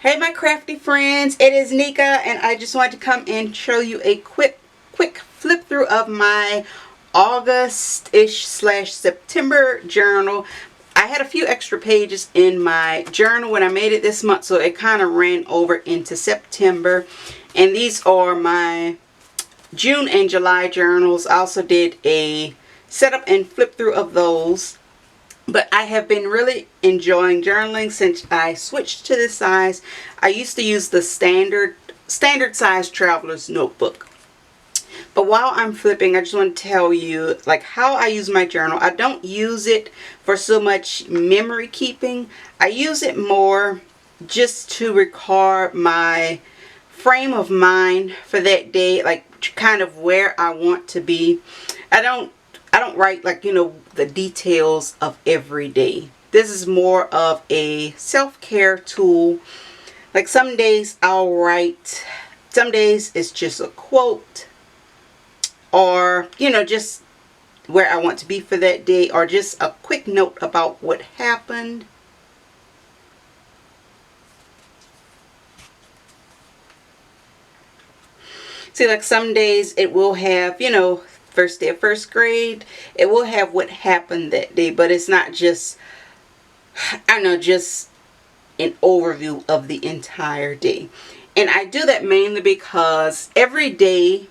Hey my crafty friends, it is Nika and I just wanted to come and show you a quick flip through of my August-ish / September journal. I had a few extra pages in my journal when I made it this month, so it kind of ran over into September. And these are my June and July journals. I also did a setup and flip through of those. But I have been really enjoying journaling since I switched to this size. I used to use the standard size traveler's notebook. But while I'm flipping, I just want to tell you like how I use my journal. I don't use it for so much memory keeping. I use it more just to record my frame of mind for that day, like kind of where I want to be. I don't write like, the details of every day. This is more of a self-care tool. Like some days I'll write, some days it's just a quote, or just where I want to be for that day, or just a quick note about what happened. See, like some days it will have, first day of first grade. It will have what happened that day, but it's not just, I don't know, just an overview of the entire day. And I do that mainly because every day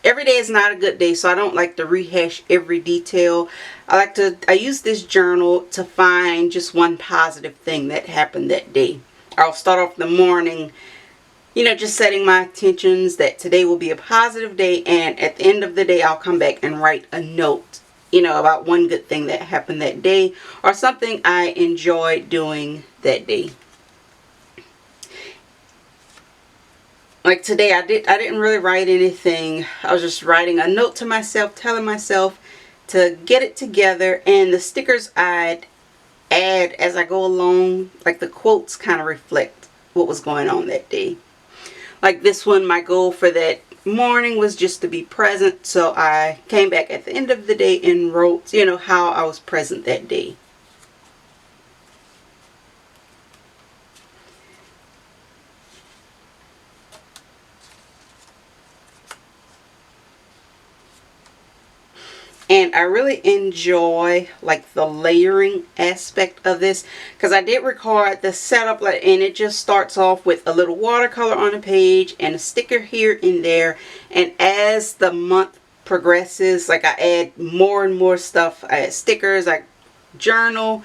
is not a good day, so I don't like to rehash every detail. I use this journal to find just one positive thing that happened that day. I'll start off the morning, just setting my intentions that today will be a positive day, and at the end of the day I'll come back and write a note, about one good thing that happened that day or something I enjoyed doing that day. Like today I didn't really write anything. I was just writing a note to myself, telling myself to get it together, and the stickers I'd add as I go along, like the quotes kind of reflect what was going on that day. Like this one, my goal for that morning was just to be present. So I came back at the end of the day and wrote, how I was present that day. And I really enjoy like the layering aspect of this, because I did record the setup, and it just starts off with a little watercolor on the page and a sticker here and there. And as the month progresses, like I add more and more stuff. I add stickers, I journal,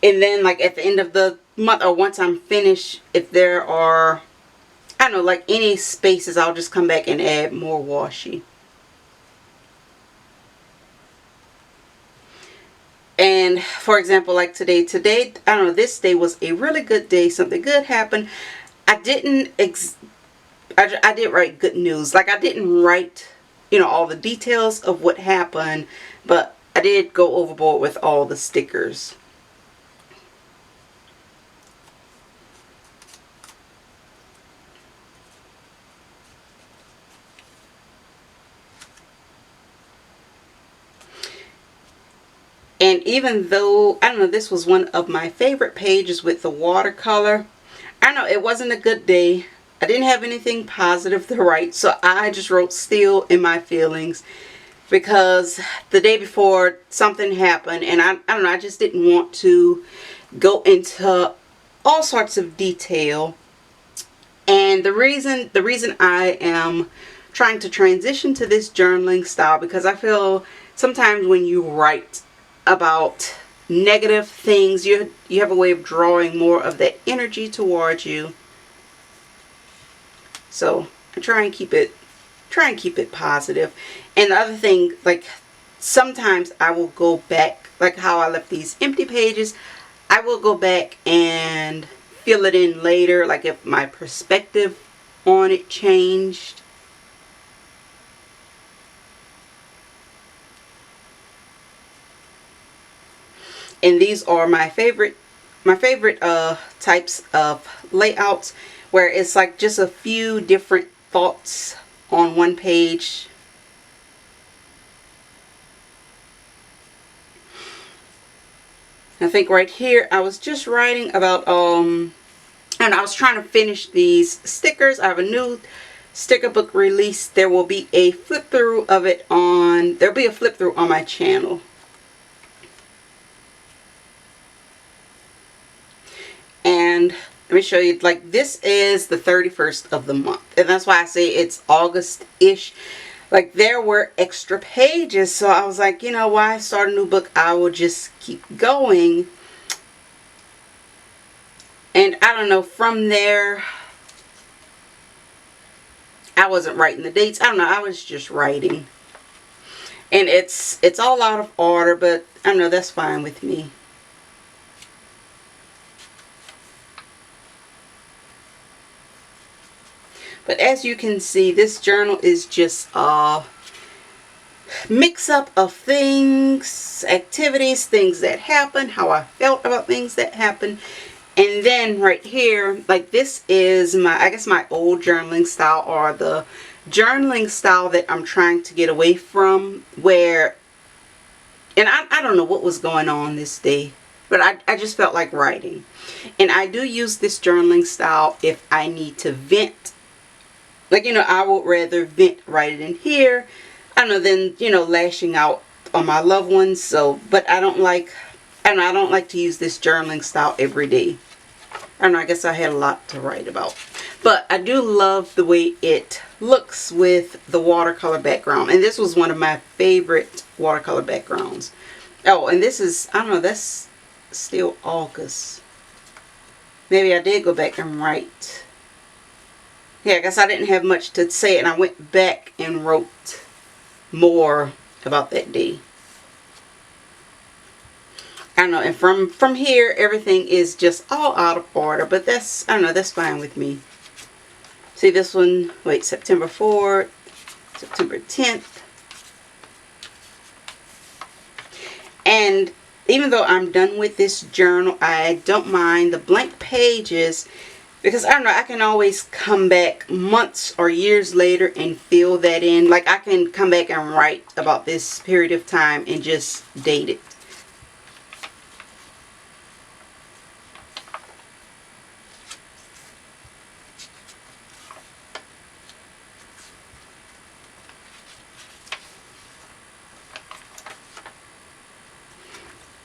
and then like at the end of the month, or once I'm finished, if there are, I don't know, like any spaces, I'll just come back and add more washi. And for example, like today, I don't know, this day was a really good day. Something good happened. I did write good news. Like I didn't write, all the details of what happened, but I did go overboard with all the stickers. And even though, I don't know, this was one of my favorite pages with the watercolor, I don't know, it wasn't a good day. I didn't have anything positive to write, so I just wrote still in my feelings, because the day before something happened, and I don't know, I just didn't want to go into all sorts of detail. And the reason I am trying to transition to this journaling style, because I feel sometimes when you write about negative things, you have a way of drawing more of that energy towards you. So I try and keep it positive. And the other thing, like sometimes I will go back, like how I left these empty pages, I will go back and fill it in later, like if my perspective on it changed. And these are my favorite types of layouts, where it's like just a few different thoughts on one page. I think right here I was just writing about And I was trying to finish these stickers. I have a new sticker book release. There will be a flip through of it on, there'll be a flip through on my channel. And let me show you, like, this is the 31st of the month. And that's why I say it's August-ish. Like, there were extra pages. So I was like, you know, why start a new book? I will just keep going. And I don't know, from there, I wasn't writing the dates. I don't know, I was just writing. And it's all out of order, but I don't know, that's fine with me. But as you can see, this journal is just a mix up of things, activities, things that happen, how I felt about things that happened. And then right here, like, this is my, I guess, my old journaling style, or the journaling style that I'm trying to get away from, where, and I don't know what was going on this day, but I just felt like writing. And I do use this journaling style if I need to vent. Like, you know, I would rather vent, write it in here, I don't know, than, you know, lashing out on my loved ones. So, but I don't like to use this journaling style every day. I don't know, I guess I had a lot to write about. But I do love the way it looks with the watercolor background. And this was one of my favorite watercolor backgrounds. Oh, and this is, I don't know, that's still August. Maybe I did go back and write. Yeah, I guess I didn't have much to say, and I went back and wrote more about that day. I don't know, and from here, everything is just all out of order, but that's, I don't know, that's fine with me. See this one, wait, September 4th, September 10th. And even though I'm done with this journal, I don't mind the blank pages, because I don't know, I can always come back months or years later and fill that in. Like, I can come back and write about this period of time and just date it.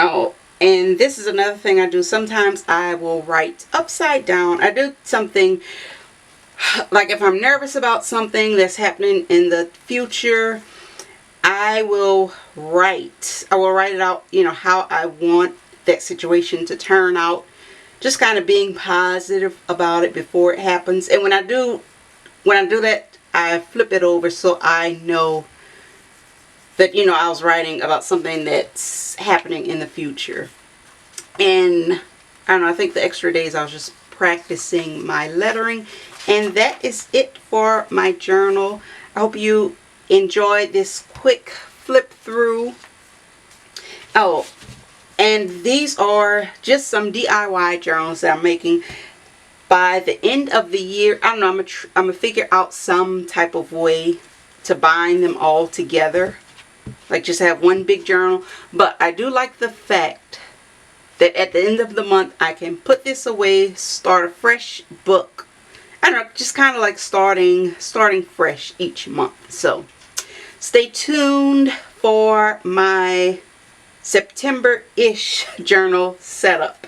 Oh, and this is another thing I do. Sometimes I will write upside down. I do something, like if I'm nervous about something that's happening in the future, I will write it out, you know, how I want that situation to turn out. Just kind of being positive about it before it happens. And when I do that, I flip it over so I know that, you know, I was writing about something that's happening in the future. And I don't know, I think the extra days I was just practicing my lettering. And that is it for my journal. I hope you enjoyed this quick flip through. Oh, and these are just some DIY journals that I'm making. By the end of the year, I don't know, I'm gonna figure out some type of way to bind them all together. Like, just have one big journal. But I do like the fact that at the end of the month I can put this away, start a fresh book. I don't know, just kind of like starting fresh each month. So stay tuned for my September-ish journal setup.